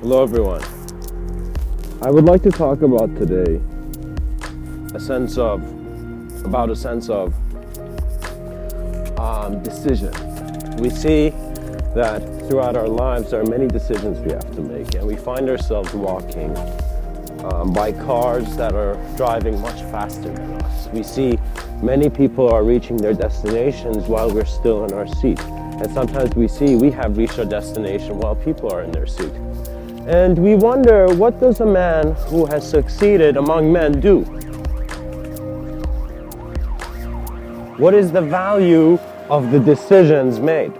Hello everyone. I would like to talk about today a sense of decision. We see that throughout our lives there are many decisions we have to make, and we find ourselves walking by cars that are driving much faster than us. We see many people are reaching their destinations while we're still in our seat. And sometimes we have reached our destination while people are in their seat. And we wonder, what does a man who has succeeded among men do? What is the value of the decisions made?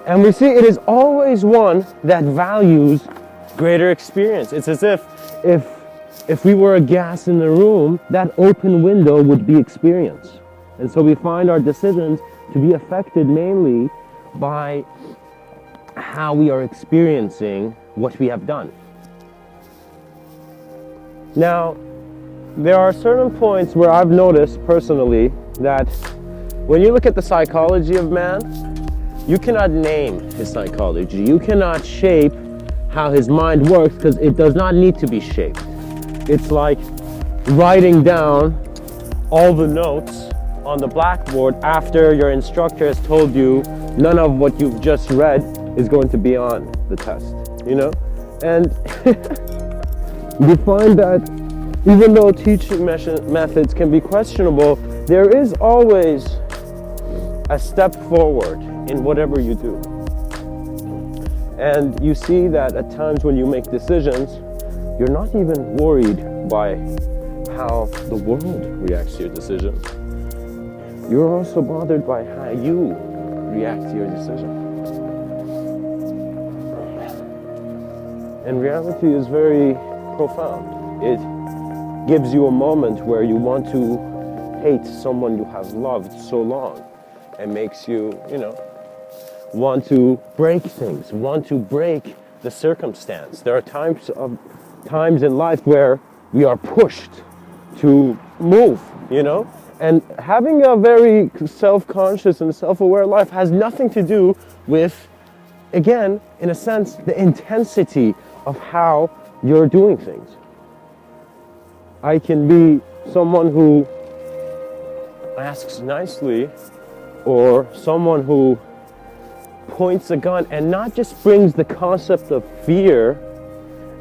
And we see it is always one that values greater experience. It's as if we were a gas in the room, that open window would be experience. And so we find our decisions to be affected mainly by how we are experiencing what we have done. Now, there are certain points where I've noticed personally that when you look at the psychology of man, you cannot name his psychology. You cannot shape how his mind works because it does not need to be shaped. It's like writing down all the notes on the blackboard after your instructor has told you none of what you've just read is going to be on the test, you know? And we find that even though teaching methods can be questionable, there is always a step forward in whatever you do. And you see that at times when you make decisions, you're not even worried by how the world reacts to your decision. You're also bothered by how you react to your decision. And reality is very profound. It gives you a moment where you want to hate someone you have loved so long, and makes you, want to break things, want to break the circumstance. There are times in life where we are pushed to move, And having a very self-conscious and self-aware life has nothing to do with, again, in a sense, the intensity of how you're doing things. I can be someone who asks nicely, or someone who points a gun and not just brings the concept of fear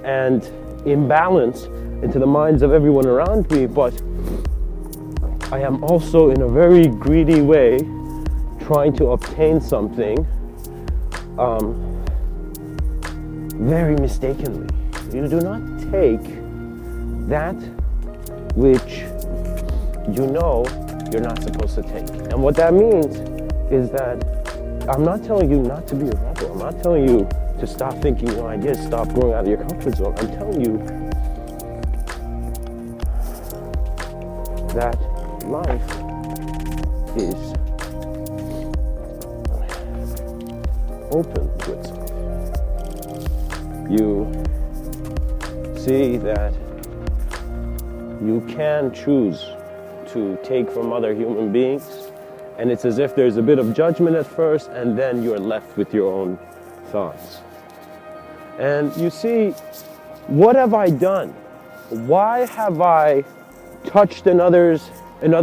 and imbalance into the minds of everyone around me, but I am also in a very greedy way trying to obtain something very mistakenly. You do not take that which you know you're not supposed to take. And what that means is that I'm not telling you not to be a rebel. I'm not telling you to stop thinking new ideas, stop going out of your comfort zone. I'm telling you that life is open to itself. You see that you can choose to take from other human beings, and it's as if there's a bit of judgment at first, and then you're left with your own thoughts. And you see, what have I done? Why have I touched another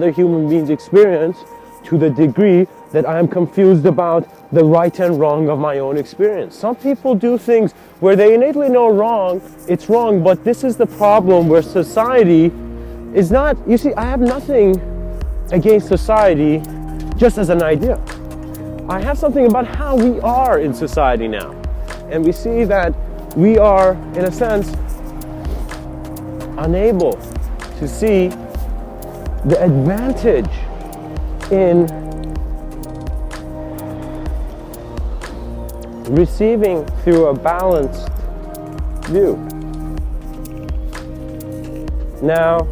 human being's experience to the degree that I am confused about the right and wrong of my own experience? Some people do things where they innately know it's wrong, but this is the problem where society is not, you see, I have nothing against society just as an idea. I have something about how we are in society now. And we see that we are, in a sense, unable to see the advantage in receiving through a balanced view. Now,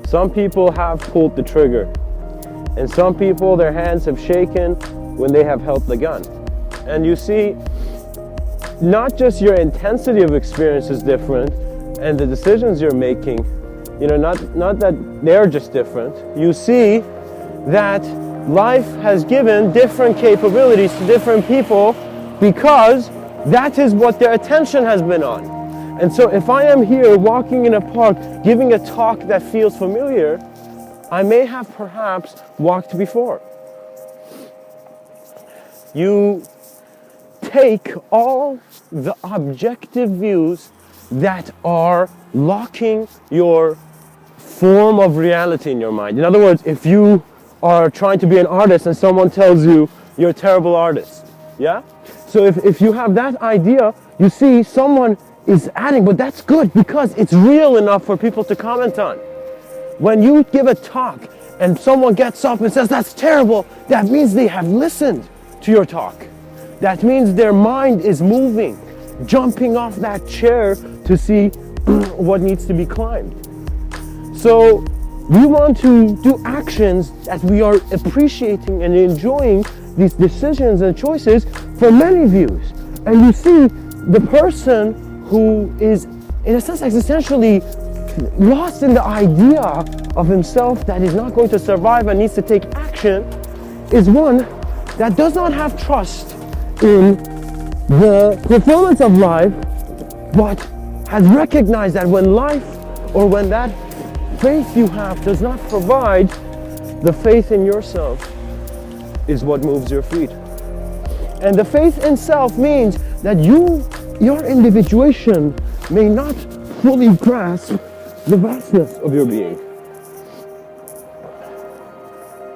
some people have pulled the trigger, and some people, their hands have shaken when they have held the gun. And you see, not just your intensity of experience is different, and the decisions you're making, not that they're just different. You see that life has given different capabilities to different people because that is what their attention has been on. And so if I am here walking in a park, giving a talk that feels familiar, I may have perhaps walked before. You take all the objective views that are locking your form of reality in your mind. In other words, if you are trying to be an artist and someone tells you you're a terrible artist, yeah? So if you have that idea, you see someone is adding, but that's good because it's real enough for people to comment on. When you give a talk and someone gets up and says, that's terrible, that means they have listened to your talk. That means their mind is moving, jumping off that chair to see what needs to be climbed. So we want to do actions that we are appreciating and enjoying these decisions and choices for many views. And you see the person who is, in a sense, existentially lost in the idea of himself that is not going to survive and needs to take action is one that does not have trust in the performance of life, but has recognized that when life or when that faith you have does not provide, the faith in yourself is what moves your feet. And the faith in self means that your individuation may not fully grasp the vastness of your being.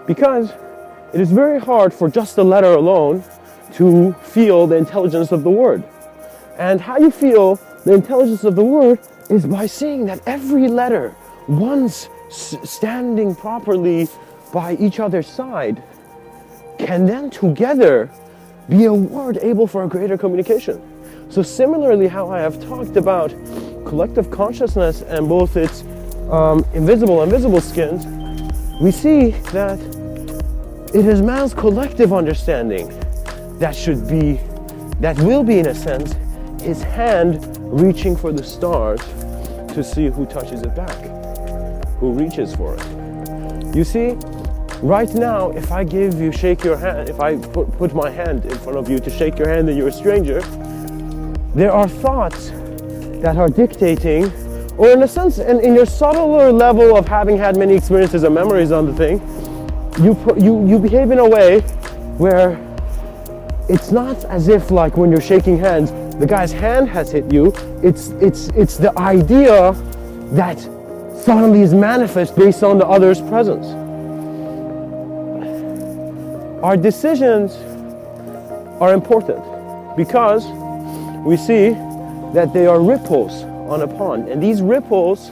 Because it is very hard for just a letter alone to feel the intelligence of the word. And how you feel the intelligence of the word is by seeing that every letter, once standing properly by each other's side, can then together be a word able for a greater communication. So similarly, how I have talked about collective consciousness and both its invisible and visible skins, we see that it is man's collective understanding that will be in a sense his hand reaching for the stars to see who touches it back, who reaches for it. You see, right now, if I shake your hand, if I put my hand in front of you to shake your hand and you're a stranger, there are thoughts that are dictating, or in a sense, in your subtler level of having had many experiences and memories on the thing, you behave in a way where it's not as if like when you're shaking hands, the guy's hand has hit you. It's the idea that suddenly is manifest based on the other's presence. Our decisions are important because we see that they are ripples on a pond, and these ripples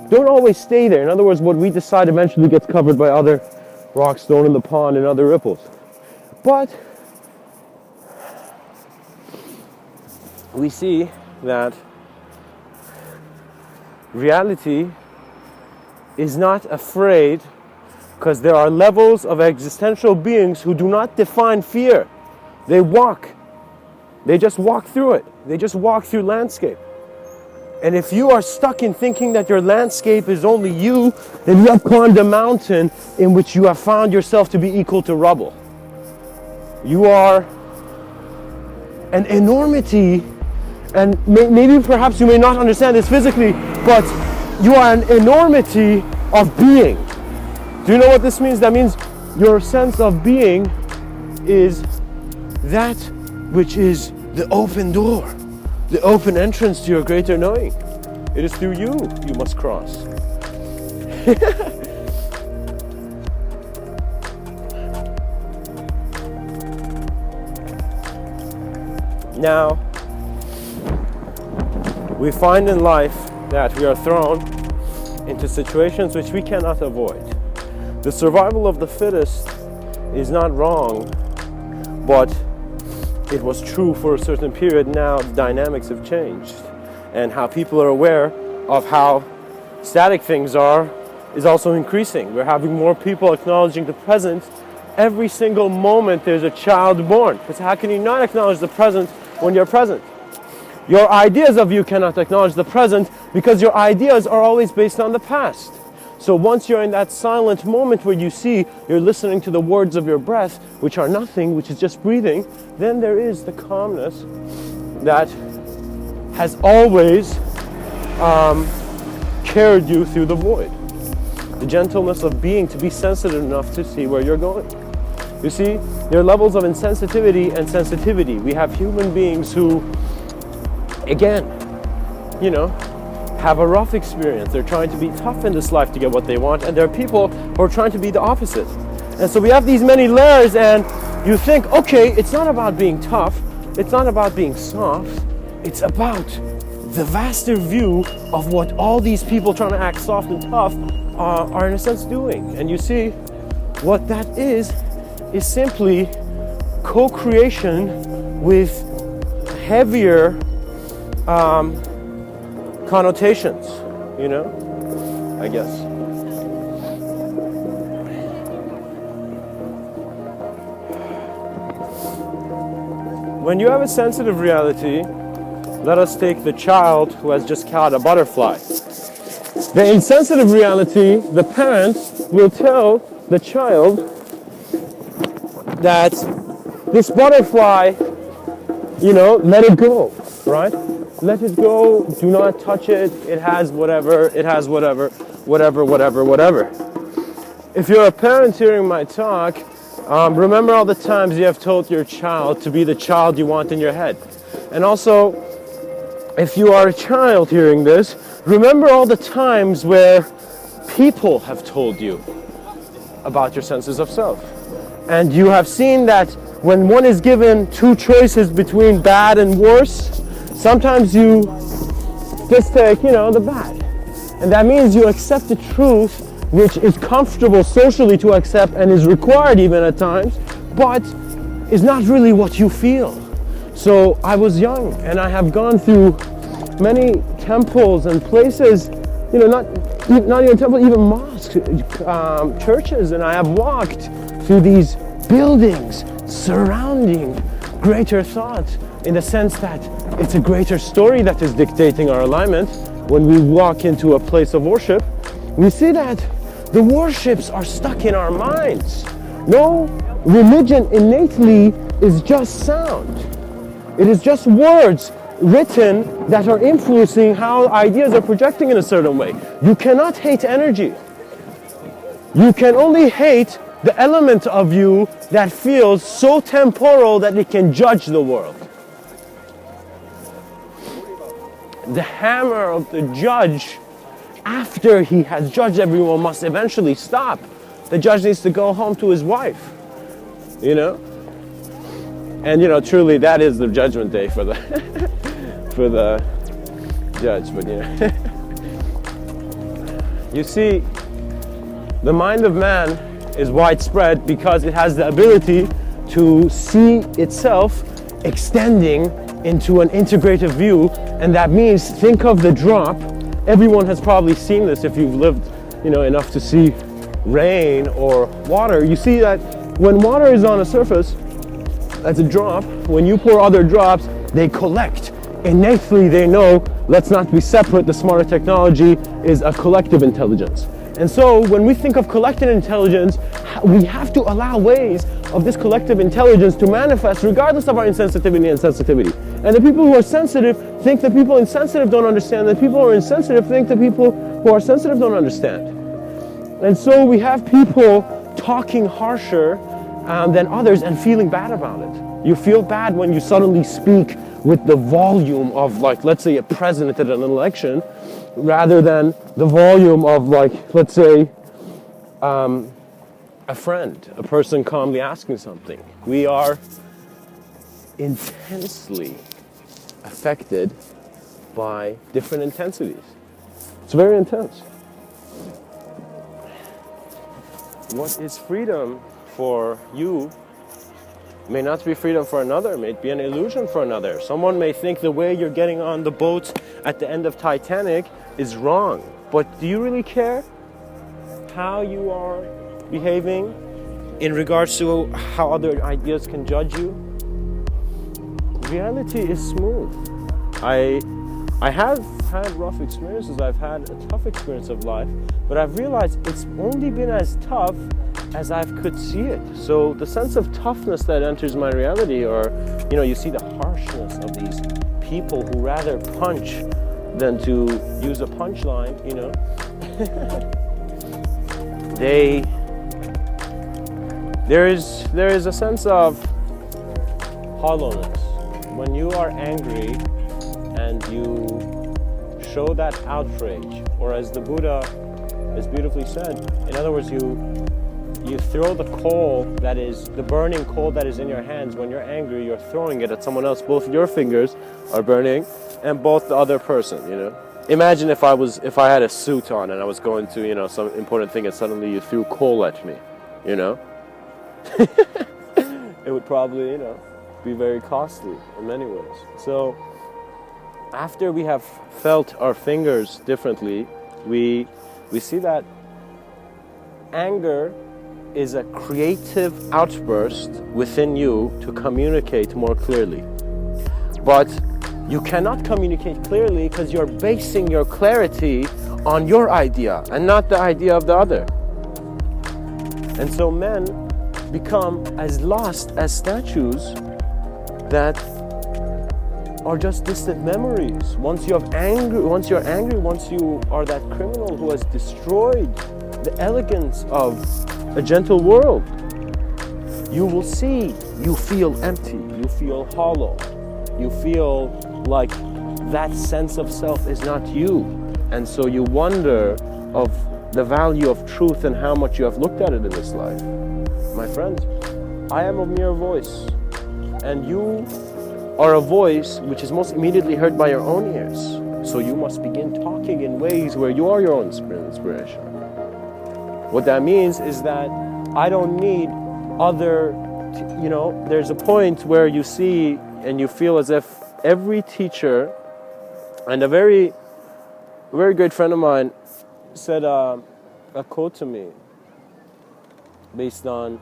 don't always stay there. In other words, what we decide eventually gets covered by other rocks thrown in the pond and other ripples. But we see that reality is not afraid, because there are levels of existential beings who do not define fear. They just walk through it. They just walk through landscape. And if you are stuck in thinking that your landscape is only you, then you have climbed a mountain in which you have found yourself to be equal to rubble. You are an enormity, and maybe perhaps you may not understand this physically, but you are an enormity of being. Do you know what this means? That means your sense of being is that which is the open door, the open entrance to your greater knowing. It is through you must cross. Now, we find in life that we are thrown into situations which we cannot avoid. The survival of the fittest is not wrong, but it was true for a certain period. Now the dynamics have changed, and how people are aware of how static things are is also increasing. We're having more people acknowledging the present. Every single moment there's a child born, because how can you not acknowledge the present when you're present? Your ideas of you cannot acknowledge the present because your ideas are always based on the past. So once you're in that silent moment where you see you're listening to the words of your breath, which are nothing, which is just breathing, then there is the calmness that has always carried you through the void. The gentleness of being, to be sensitive enough to see where you're going. You see, there are levels of insensitivity and sensitivity. We have human beings who, again, you know, have a rough experience. They're trying to be tough in this life to get what they want, and there are people who are trying to be the opposite. And so we have these many layers, and you think, okay, it's not about being tough, it's not about being soft, it's about the vaster view of what all these people trying to act soft and tough are in a sense doing. And you see, what that is simply co-creation with heavier connotations, you know, I guess. When you have a sensitive reality, let us take the child who has just caught a butterfly. The insensitive reality, the parent will tell the child that this butterfly, you know, let it go, right? Let it go, do not touch it, it has whatever, whatever. If you're a parent hearing my talk, remember all the times you have told your child to be the child you want in your head. And also, if you are a child hearing this, remember all the times where people have told you about your senses of self. And you have seen that when one is given two choices between bad and worse, sometimes you just take, you know, the bad. And that means you accept the truth which is comfortable socially to accept and is required even at times, but is not really what you feel. So I was young and I have gone through many temples and places, you know, not even temples, even mosques, churches, and I have walked through these buildings surrounding greater thought, in the sense that it's a greater story that is dictating our alignment. When we walk into a place of worship, we see that the worships are stuck in our minds. No, religion innately is just sound. It is just words written that are influencing how ideas are projecting in a certain way. You cannot hate energy. You can only hate the element of you that feels so temporal that it can judge the world. The hammer of the judge, after he has judged everyone, must eventually stop. The judge needs to go home to his wife, you know? And you know, truly that is the judgment day for the for the judge, but you know. You see, the mind of man is widespread because it has the ability to see itself extending into an integrative view, and that means, think of the drop. Everyone has probably seen this if you've lived, you know, enough to see rain or water. You see that when water is on a surface, that's a drop. When you pour other drops, they collect. Innately, they know, let's not be separate. The smarter technology is a collective intelligence. And so when we think of collective intelligence, we have to allow ways of this collective intelligence to manifest regardless of our insensitivity and sensitivity. And the people who are sensitive think the people insensitive don't understand. The people who are insensitive think the people who are sensitive don't understand. And so we have people talking harsher than others and feeling bad about it. You feel bad when you suddenly speak with the volume of, like, let's say a president at an election, rather than the volume of, like, let's say, a friend, a person calmly asking something. We are intensely affected by different intensities. It's very intense. What is freedom for you may not be freedom for another, may be an illusion for another. Someone may think the way you're getting on the boat at the end of Titanic is wrong. But do you really care how you are behaving in regards to how other ideas can judge you? Reality is smooth. I have had rough experiences, I've had a tough experience of life, but I've realized it's only been as tough as I could see it. So the sense of toughness that enters my reality, or, you know, you see the harshness of these people who rather punch than to use a punchline, you know, there is a sense of hollowness. When you are angry and you show that outrage, or as the Buddha has beautifully said, in other words, you throw the coal that is, the burning coal that is in your hands. When you're angry, you're throwing it at someone else. Both your fingers are burning and both the other person, you know. Imagine if I had a suit on and I was going to, you know, some important thing and suddenly you threw coal at me, you know. It would probably, you know, be very costly in many ways. So after we have felt our fingers differently, we see that anger is a creative outburst within you to communicate more clearly. But you cannot communicate clearly because you're basing your clarity on your idea and not the idea of the other. And so men become as lost as statues that are just distant memories. Once you're angry, once you are that criminal who has destroyed the elegance of a gentle world, you will see, you feel empty, you feel hollow, you feel like that sense of self is not you. And so you wonder of the value of truth and how much you have looked at it in this life. My friends, I am a mere voice, and you are a voice which is most immediately heard by your own ears. So you must begin talking in ways where you are your own inspiration. What that means is that I don't need other, you know, there's a point where you see and you feel as if every teacher, and a very great friend of mine said a quote to me based on,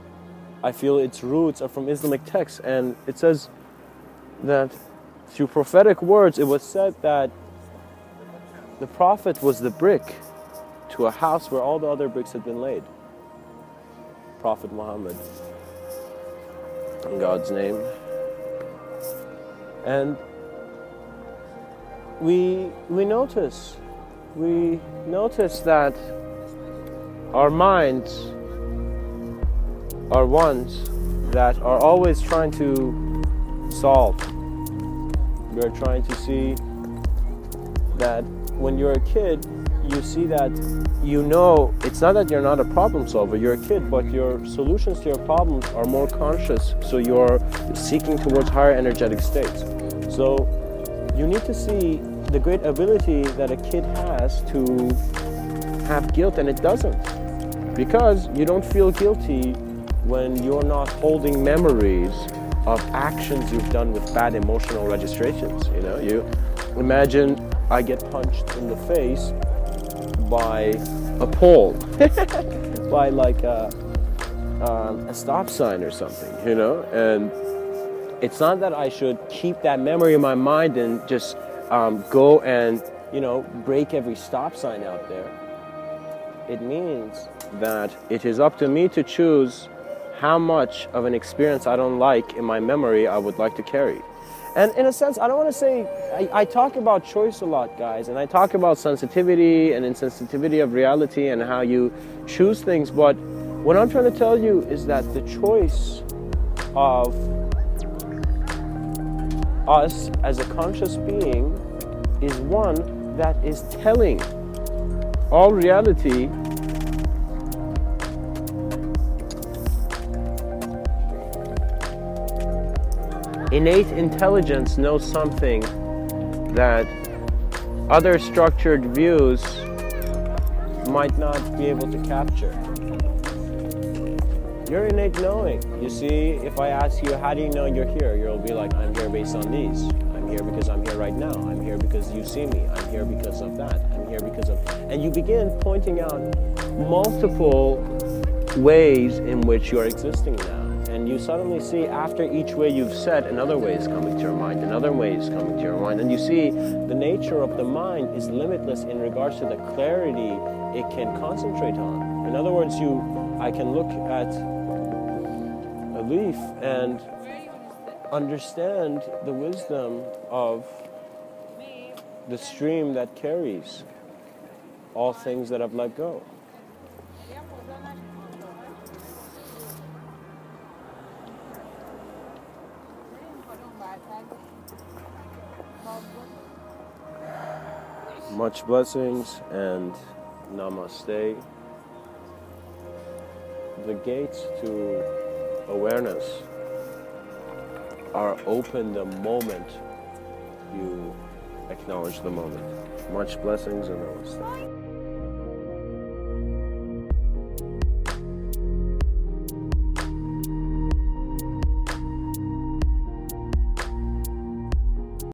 I feel its roots are from Islamic texts, and it says that through prophetic words it was said that the prophet was the brick to a house where all the other bricks had been laid. Prophet Muhammad, in God's name. And we notice that our minds are ones that are always trying to solve. We're trying to see that when you're a kid, you see that, you know, it's not that you're not a problem solver, you're a kid, but your solutions to your problems are more conscious, so you're seeking towards higher energetic states. So you need to see the great ability that a kid has to have guilt, and it doesn't. Because you don't feel guilty when you're not holding memories of actions you've done with bad emotional registrations. You know, you imagine I get punched in the face by a pole, by like a stop sign or something, you know, and it's not that I should keep that memory in my mind and just go and, you know, break every stop sign out there. It means that it is up to me to choose how much of an experience I don't like in my memory I would like to carry. And in a sense, I don't want to say, I talk about choice a lot, guys, and I talk about sensitivity and insensitivity of reality and how you choose things, but what I'm trying to tell you is that the choice of us as a conscious being is one that is telling all reality innate intelligence knows something that other structured views might not be able to capture. Your innate knowing. You see, if I ask you, how do you know you're here? You'll be like, I'm here based on these. I'm here because I'm here right now. I'm here because you see me. I'm here because of that. I'm here because of... And you begin pointing out multiple ways in which you are existing now. And you suddenly see, after each way you've said, another way is coming to your mind, another way is coming to your mind. And you see, the nature of the mind is limitless in regards to the clarity it can concentrate on. In other words, I can look at a leaf and understand the wisdom of the stream that carries all things that I've let go. Much blessings and namaste. The gates to awareness are open the moment you acknowledge the moment. Much blessings and namaste.